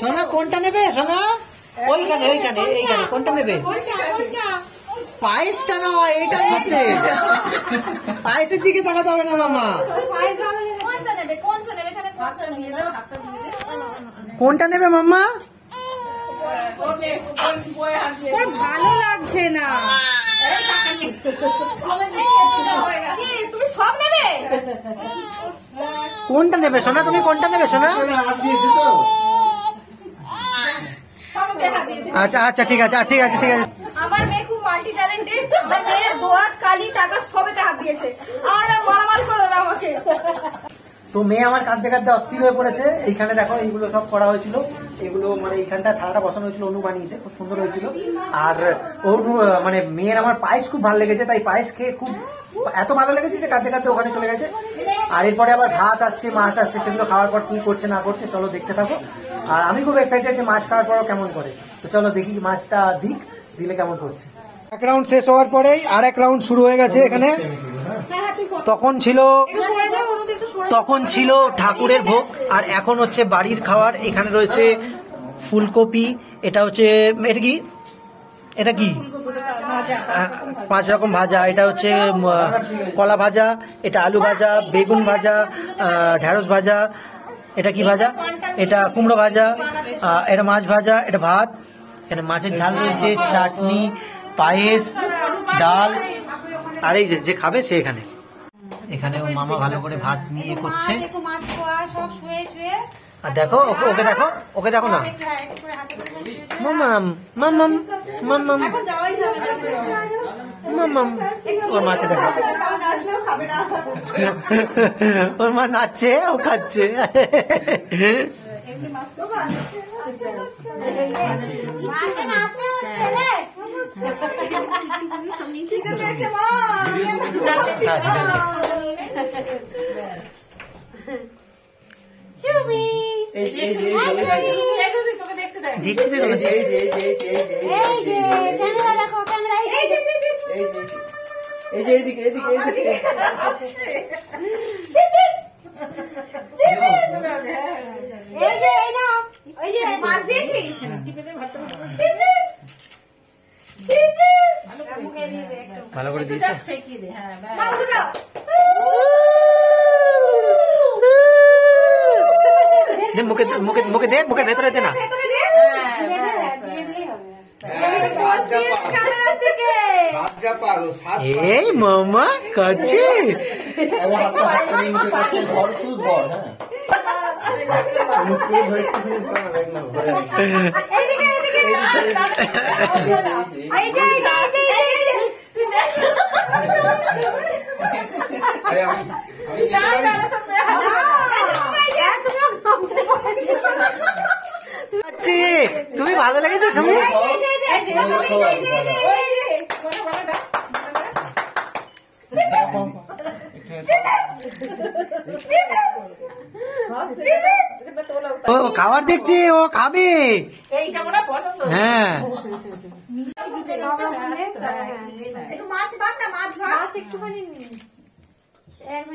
সোনা কোনটা নেবে সোনা? ওইখানে এইখানে কোনটা নেবে? পায়েসটা না এইটার মধ্যে। পায়েসের দিকে তাকাতে হবে না মামা। কোনটা নেবে এখানে কোনটা নিয়ে দাও হাতটা দিয়ে দে। কোনটা নেবে মাম্মা? ওর ভালো লাগছে না। তুমি সব নেবে? কোনটা নেবে সোনা? তুমি কোনটা নেবে সোনা? আচ্ছা ঠিক আছে। আমার মেয়ে খুব মাল্টি ট্যালেন্টেড। আমার মেয়ে দোয়াত কালি টাকা সবেতে হাত দিয়েছে। আর মালামাল করে দেবে আমাকে। তো মেয়ে আমার কাঁদতে অস্থির হয়ে পড়েছে। এইখানে দেখো এইগুলো সব করা হয়েছিল, এগুলো মানে এইখানটা থালাটা বসানো হয়েছিল, অনু বানিয়েছে, খুব সুন্দর হয়েছিল। আর ওর মানে মেয়ের আমার পায়েস খুব ভালো লেগেছে, তাই পায়েস খেয়ে খুব এত ভালো লেগেছে যে কাঁদতে ওখানে চলে গেছে। আর এরপরে আবার ভাত আসছে, মাছ আসছে, সেগুলো খাওয়ার পর কি করছে না করছে চলো দেখতে থাকো। আর আমি খুব এক্সাইটেড যে মাছ খাওয়ার পরও কেমন করে। তো চলো দেখি মাছটা দিলে কেমন করছে। এক রাউন্ড শেষ হওয়ার পরেই আর এক রাউন্ড শুরু হয়ে গেছে এখানে। তখন ছিল ঠাকুরের ভোগ আর এখন হচ্ছে বাড়ির খাবার। এখানে রয়েছে ফুলকপি, এটা হচ্ছে এটা কি 5 রকম ভাজা, এটা হচ্ছে কলা ভাজা, এটা আলু ভাজা, বেগুন ভাজা, ঢেঁড়স ভাজা, এটা কি ভাজা, এটা কুমড়ো ভাজা, এটা মাছ ভাজা, এটা ভাত, এখানে মাছের ঝাল রয়েছে, চাটনি, পায়েস, ডাল। আর এই যে খাবে সে এখানে ও মামা ভালো করে ভাত নিয়ে করছে। আর দেখো ওকে দেখো না মামাম ওর মাকে দেখো, ওর মা নাচছে, ও খাচ্ছে। ভালো করে দিয়েছে। মুখে দে, মুখে ভেতরে দে না। থেকে সাতটা পাগো, সাত এই মামা কাছে এইদিকে এইদিকে এই যে তুমি ভালো লেগেছে সঙ্গে ও খাবার দেখছি, ও খাবে। এইটা মনে হয় পছন্দ। হ্যাঁ একটু মাছ ভাগ না, মাছ ভাগ একটুখানি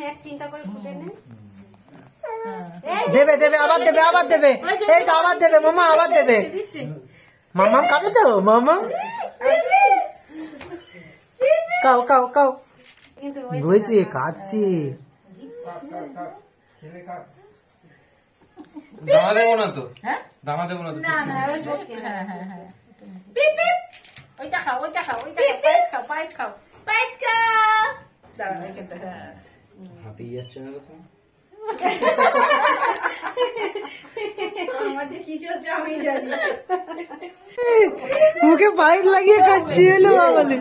এক চিন্তা করে ফুটে নে। দেবে দেবে আবার দেবে আবার দেবে, এই তো আবার দেবে মামা, আবার দেবে। মামা খাবে তো মামা, খাও খাও খাও। বুঝছি খাচ্ছি। দামা দেবো না তো, দামা দেবো না তো। না না পিপ পিপ, ওইটা খাও, ওইটা খাও, ওইটা খাও, পায়েস খাও, পায়েস খাও। পাইট কা দাঁড়াও এখানটা, হ্যাঁ। হাতেই যাচ্ছে না তো। আমার যে কি চলছে আমি জানি। মুখে পাইপ লাগিয়ে খাচ্ছি এলো বলে।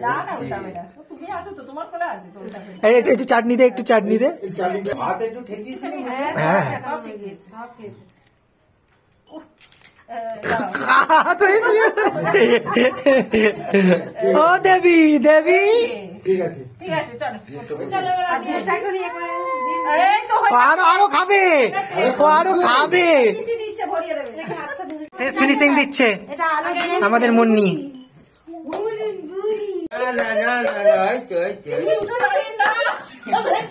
না না ওটা মেরা, তুমি আসো তো, তোমার কোলে আছে তো ওটা। একটু চাটনি দে, একটু চাটনি দে। ভাত একটু ঠেকিয়েছিল। হ্যাঁ সব খেয়েছে, সব খেয়েছে। ও দেবী দেবী, ঠিক আছে, ঠিক আছে, চলো চলো এবার আমি ট্রাই করি একবার। এই তো হয়ে আরো আরো খাবে, ও আরো খাবে। বেশি দিচ্ছে ভরিয়ে দেবে। শেষ ফিনিশিং দিচ্ছে এটা আলো দিয়ে আমাদের মুন্নি। না না না না না, এই তো, এই তো, এই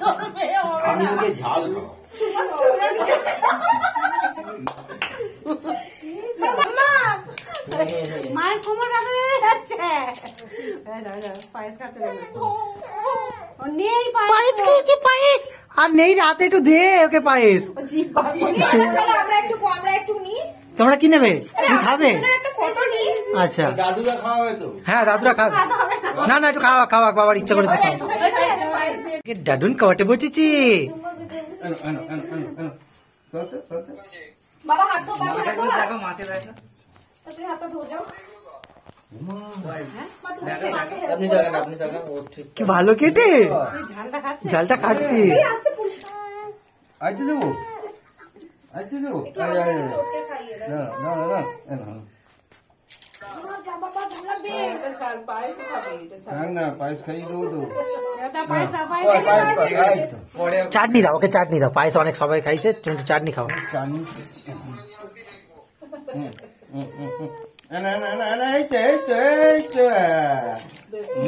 তো। আমি ওকে ঝাল খাও। মায়ের কোমর ব্যথা হয়ে যাচ্ছে। পায়েস খাচ্ছে ও নেই পায়েস খেয়েছি পায়েস, আর নেই রাতে একটু দে ওকে পায়েস। চলো আমরা একটু নিই। তোমরা কি নেবে, তুমি খাবে? একটা ফটো নিই। আচ্ছা দাদুরা খাওয়াবে তো? হ্যাঁ দাদুরা খাবে। না না একটু খাওয়া খাওয়া, বাবার ইচ্ছা করেছে খাওয়া। দাদুন খাওয়াতে বসেছি। এনো, এনো, এনো, এনো, এনো। কত, কত? বাবা হাত ধো, বাবা হাত ধো। দেখো মাকে দেখো। তুমি হাতটা ধো যাও। মা তুমি আপনি জানেন, আপনি জানেন, ও ঠিক। কি ভালো কেটে ঝালটা খাচ্ছি। আস্তে পুষো। আইতে দেবো, আইতে দেবো। না না না না, এনো, এনো। বাবা ঝালাবে। পায়েস খাবে, এটা থাক না, পায়েস খাইয়ে দেবো তো। পায়েস পায়েস, এই তো। পরে চাটনি দাও ওকে, চাটনি দাও। পায়েস অনেক সবাই খাইছে, তুমি একটু চাটনি খাও। চাটনি। না না না না, এই তো, এই তো, এই তো।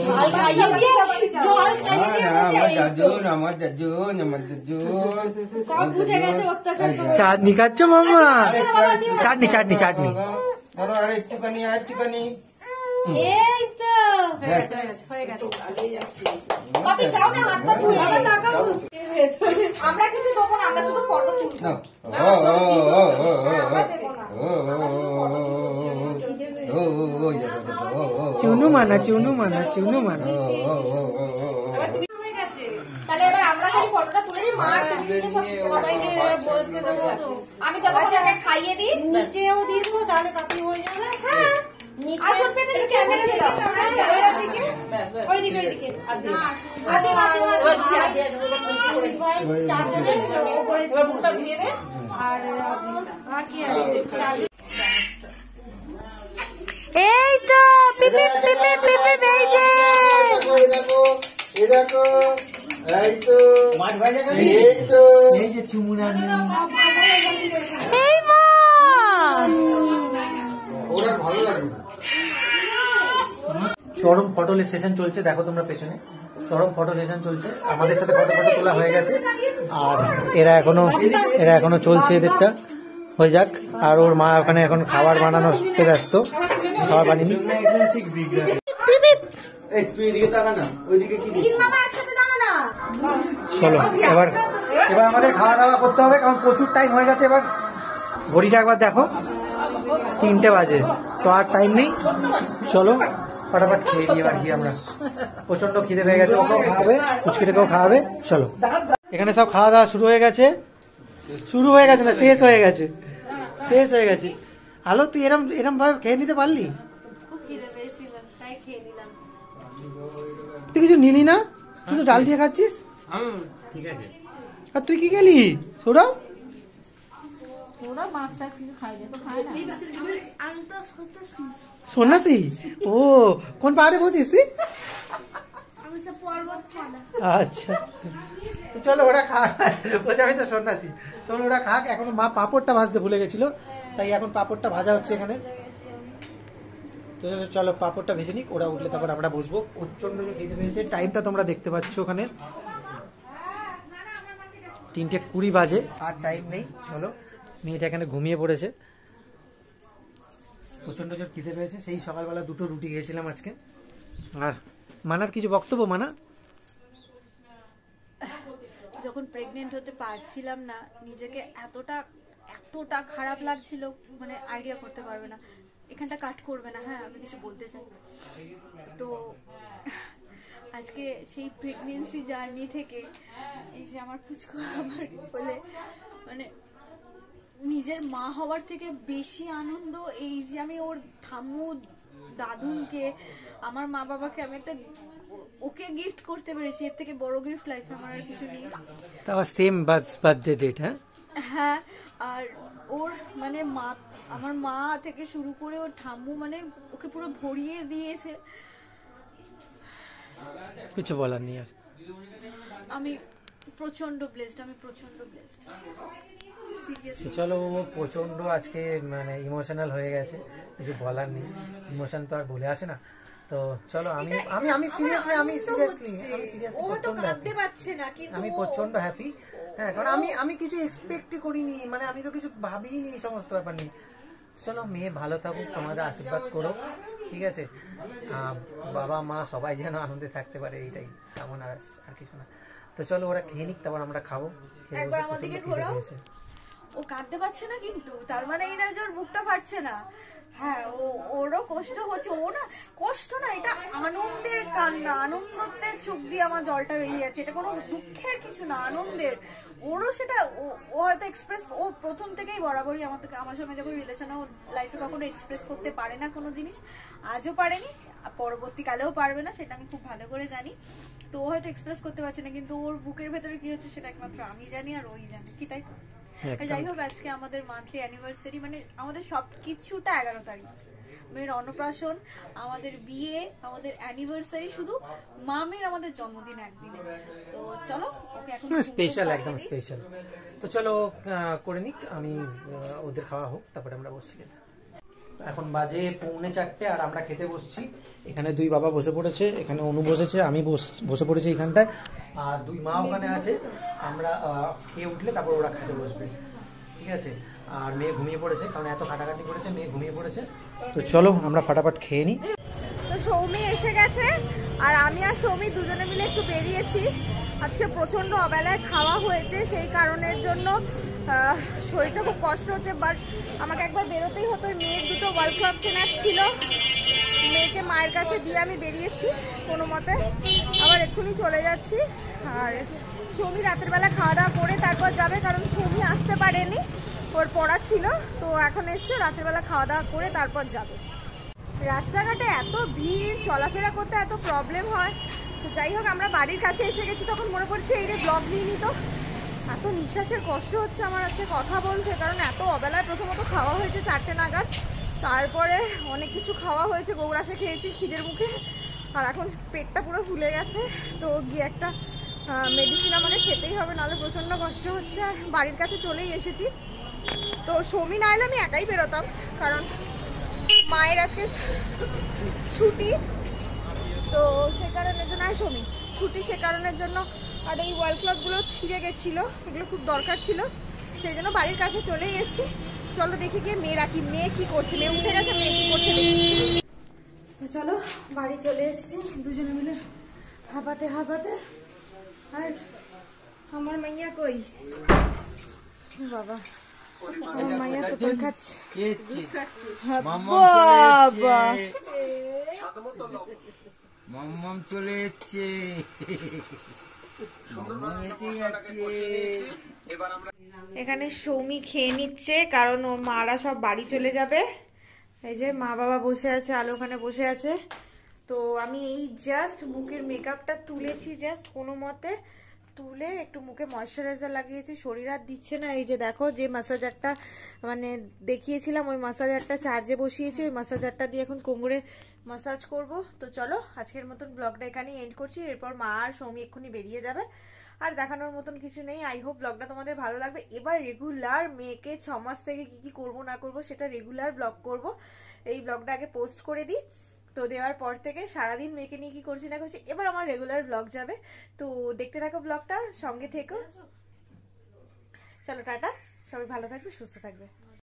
জল খাইয়ে দিয়ে আমার দাদুন, আমার দাদুন, আমার দাদুন। সব বুঝে গেছে অত্যাচার করে। চাটনি খাচ্ছ মামা? চাটনি চাটনি চাটনি। ধরো আর একটুখানি, আর একটুখানি। এই তো বাপি যাও না, হাতটা ধুয়ে আবার তাকাও। আমরা কিছু দেবো না, আমরা শুধু ফটো তুলবো। না। ও ও ও ও ও আমরা দেবো না। চুনু মানা চুনু মানা চুনু মানা। হয়ে গেছে। তাহলে এবার আমরা খালি ফটোটা তুলে নিই। মা সবাইকে বসতে দেবো তো। আমি তো বাচ্চাকে খাইয়ে দিই, নিচেও দিয়ে দেবো, তাহলে কাপি হয়ে যাবে। হ্যাঁ আসল পেটে ক্যামেরা দিয়ে দাও। ক্যামেরা দিকে ওইদিকে ওইদিকে আদি চারজনের উপরে মুখটা দিয়ে দে। আর কি আছে? এই তো পিপি পিপি পিপি বেজে এই দেখো, এই তো মাছ ভাজা খাবি? এই তো এই যে চুমুরানি। এই মা ওরা ভালো লাগে না। চরম ফটো সেশন চলছে, দেখো তোমরা পেছনে চরম ফটো সেশন চলছে। আমাদের সাথে ফটো ফটো তোলা হয়ে গেছে, আর এরা এখনো চলছে এদেরটা। হয়ে যাক। আর ওর মা ওখানে এখন খাবার বানানোতে ব্যস্ত, খাবার বানিয়ে। এই তুই এদিকে তাকা না, ওইদিকে কি দিস? মামা একসাথে দাও না। চলো এবার আমাদের খাওয়া দাওয়া করতে হবে, কারণ প্রচুর টাইম হয়ে গেছে। এবার ঘড়িটা একবার দেখো, 3টে বাজে, তো আর টাইম নেই, চলো ফটাফট খেয়ে নিই আর কি। আমরা প্রচন্ড খিদে পেয়ে গেছে, ওকেও খাওয়াবে, পুচকিটাকেও খাওয়াবে, চলো। এখানে সব খাওয়া দাওয়া শুরু হয়ে গেছে, না শেষ হয়ে গেছে। আলো তুই এরম ভাবে খেয়ে নিতে পারলি? তুই কিছু নিলি না, শুধু ডাল দিয়ে খাচ্ছিস? ঠিক আছে। আর তুই কি খেলি সৌরভ? সন্ন্যাসী? ও কোন পাহাড়ে বসিস? আচ্ছা তো চলো ওরা খাক, বলছে আমি তো সন্ন্যাসী, চলো ওরা খাক। এখন মা পাঁপড়টা ভাজতে ভুলে গেছিল, তাই এখন পাঁপড়টা ভাজা হচ্ছে এখানে। তো চলো পাঁপড়টা ভেজে নিক, ওরা উঠলে তারপর আমরা বসবো। প্রচন্ড খেতে পেয়েছে, টাইমটা তোমরা দেখতে পাচ্ছ ওখানে 3:20 বাজে, আর টাইম নেই। চলো, মেয়েটা এখানে ঘুমিয়ে পড়েছে, প্রচন্ড জোর খিদে পেয়েছে। সেই সকালবেলা 2টো রুটি খেয়েছিলাম আজকে। আর মানার কিছু বক্তব্য? মানা, যখন প্রেগনেন্ট হতে পারছিলাম না, নিজেকে এতটা খারাপ লাগছিল, মানে আইডিয়া করতে পারবে না। এখানটা কাট করবে না, হ্যাঁ আমি কিছু বলতে চাই। তো আজকে সেই প্রেগনেন্সি জার্নি থেকে এই যে আমার পুচকু আমার বলে, মানে নিজের মা হওয়ার থেকে বেশি আনন্দ এই যে আমি ওর ঠাম্মু দাদুনকে, আমার মা বাবাকে আমি একটা ওকে গিফট করতে পেরেছি। এর থেকে বড় গিফট লাইফে আমার আর কিছু নেই। তাও সেম বার্থডে ডেট? হ্যাঁ, আর ওর মানে মা, আমার মা থেকে শুরু করে ওর ঠাম্মু মানে ওকে পুরো ভরিয়ে দিয়েছে, কিছু বলার নেই আর। আমি প্রচন্ড ব্লেসড। চলো, প্রচন্ড আজকে মানে ইমোশনাল হয়ে গেছে, কিছু বলার নেই, ইমোশন তো আর বলে আসে না। তো চলো আমি সিরিয়াসলি আমি প্রচন্ড হ্যাপি। হ্যাঁ, কারণ আমি কিছু এক্সপেক্টই করিনি, মানে আমি তো কিছু ভাবিনি এই সমস্ত ব্যাপার নিয়ে। চলো, মেয়ে ভালো থাকুক, তোমাদের আশীর্বাদ করো, ঠিক আছে? বাবা মা সবাই যেন আনন্দে থাকতে পারে, এইটাই কামনা, আর কিছু না। তো চলো ওরা খেয়ে নিক, তারপর আমরা খাবো। একবার আমাদেরকে ঘোরাও। ও কাঁদতে পারছে না, কিন্তু তার মানে এই না যে ওর বুকটা ফাটছে না। হ্যাঁ, ওরও কষ্ট হচ্ছে। ও না কষ্ট না, এটা আনন্দের কান্না, আনন্দের চোখ দিয়ে আমার জলটা বেরিয়ে যাচ্ছে। এটা কোনো দুঃখের কিছু না, আনন্দের। ওরও সেটা ও হয়তো এক্সপ্রেস, ও প্রথম থেকেই বরাবরই আমার সঙ্গে যখন রিলেশন, ও লাইফে কখনো এক্সপ্রেস করতে পারে না কোনো জিনিস, আজও পারেনি, পরবর্তীকালেও পারবে না, সেটা আমি খুব ভালো করে জানি। তো ও হয়তো এক্সপ্রেস করতে পারছে না, কিন্তু ওর বুকের ভেতরে কি হচ্ছে সেটা একমাত্র আমি জানি আর ওই জানে, কি তাই তো? যাই হোক, আজকে আমাদের মান্থলি অ্যানিভার্সারি, মানে আমাদের সবকিছুটা 11 তারিখ, মেয়ের অন্নপ্রাশন, আমাদের বিয়ে, আমাদের অ্যানিভার্সারি, শুধু মামের আমাদের জন্মদিন একদিনে। তো চলো ওকে এখন স্পেশাল, একদম স্পেশাল। তো চলো করে নিক, আমি ওদের খাওয়া হোক, তারপরে আমরা বসছি। এখন বাজে 3:45 আর আমরা খেতে বসছি। এখানে 2 বাবা বসে পড়েছে, এখানে অনু বসেছে, আমি বসে পড়েছি এখানটায়, আর 2 মা ওখানে আছে। আমরা খেয়ে উঠলে তারপর ওরা খেতে বসবে, ঠিক আছে? আর মেয়ে ঘুমিয়ে পড়েছে, কারণ এত কাটাকাটি করেছে, মেয়ে ঘুমিয়ে পড়েছে। তো চলো আমরা ফটাফট খেয়ে নিই। তো সৌমি এসে গেছে, আর আমি আর সৌমি দুজনে মিলে একটু বেরিয়েছি। আজকে প্রচন্ড অবেলায় খাওয়া হয়েছে, সেই কারণের জন্য শরীরটা খুব কষ্ট হচ্ছে। বাট আমাকে একবার বেরোতেই হতো, মেয়ের 2টো ওয়ার্ল্ড ক্লাব কেনার ছিল, মেয়েকে মায়ের কাছে দিয়ে আমি বেরিয়েছি কোনো মতে, আবার এক্ষুনি চলে যাচ্ছি। আর সৌমি রাতের বেলা খাওয়া দাওয়া করে তারপর যাবে, কারণ সৌমি আসতে পারেনি, ওর পড়া ছিল, তো এখন এসছে, রাতের বেলা খাওয়া দাওয়া করে তারপর যাবে। রাস্তাঘাটে এত ভিড়, চলাফেরা করতে এত প্রবলেম হয়। তো যাই হোক, আমরা বাড়ির কাছে এসে গেছি, তখন মনে পড়ছে এই রে ব্লগ নিয়ে নিত। এত নিঃশ্বাসের কষ্ট হচ্ছে আমার আজকে কথা বলতে, কারণ এত অবেলায় প্রথমত খাওয়া হয়েছে 4টে নাগাদ, তারপরে অনেক কিছু খাওয়া হয়েছে, গৌরাসে খেয়েছি খিদের মুখে, আর এখন পেটটা পুরো ফুলে গেছে। তো গিয়ে একটা মেডিসিন আমাকে খেতেই হবে, নাহলে প্রচণ্ড কষ্ট হচ্ছে। আর বাড়ির কাছে চলেই এসেছি। তো সৌমি না এলে আমি একাই বেরোতাম, কারণ মায়ের আজকে ছুটি, তো সে কারণের জন্য, সৌমি ছুটি, সে কারণের জন্য। আর এই ওয়াল ক্লকগুলো ছিঁড়ে গেছিলো, এগুলো খুব দরকার ছিল, সেই জন্য বাড়ির কাছে চলেই এসেছি। চলো দেখি গিয়ে মেয়ে কি করছে, মেয়ে উঠে গেছে, মেয়ে কি করছে দেখি। তো চলো বাড়ি চলে এসেছি দুজনে মিলে হাঁপাতে। আর আমার মাইয়া কই বাবা, মাইয়া তো তোর খাচ্ছে বাবা মাম্মাম চলে এসছে এখানে সৌমি খেয়ে নিচ্ছে কারণ ওর মারা সব বাড়ি চলে যাবে। এই যে মা বাবা বসে আছে, আলো ওখানে বসে আছে। তো আমি এই জাস্ট মুখের মেকআপটা তুলেছি, জাস্ট কোনো মতে তুলে একটু মুখে ময়শ্চারাইজার লাগিয়েছি, শরীর আর দিচ্ছে না। এই যে দেখো যে ম্যাসাজারটা মানে দেখিয়েছিলাম ওই ম্যাসাজারটা চার্জে বসিয়েছি, ওই ম্যাসাজারটা দিয়ে এখন কোমরে ম্যাসাজ করব। তো চলো আজকের মতন ব্লগটা এখানেই এন্ড করছি। এরপর মা আর সৌমি এক্ষুনি বেরিয়ে যাবে, আর দেখানোর মতন কিছু নেই। আই হোপ ব্লগটা তোমাদের ভালো লাগবে। এবার রেগুলার মেয়েকে 6 মাস থেকে কি করব না করব সেটা রেগুলার ব্লগ করব। এই ব্লগটা আগে পোস্ট করে দিই, তো দেওয়ার পর থেকে সারাদিন মেয়েকে নিয়ে কি করছি না করছি এবার আমার রেগুলার ব্লগ যাবে। তো দেখতে থাকো ব্লগটা, সঙ্গে থেকো। চলো টাটা, সবাই ভালো থাকবে, সুস্থ থাকবে।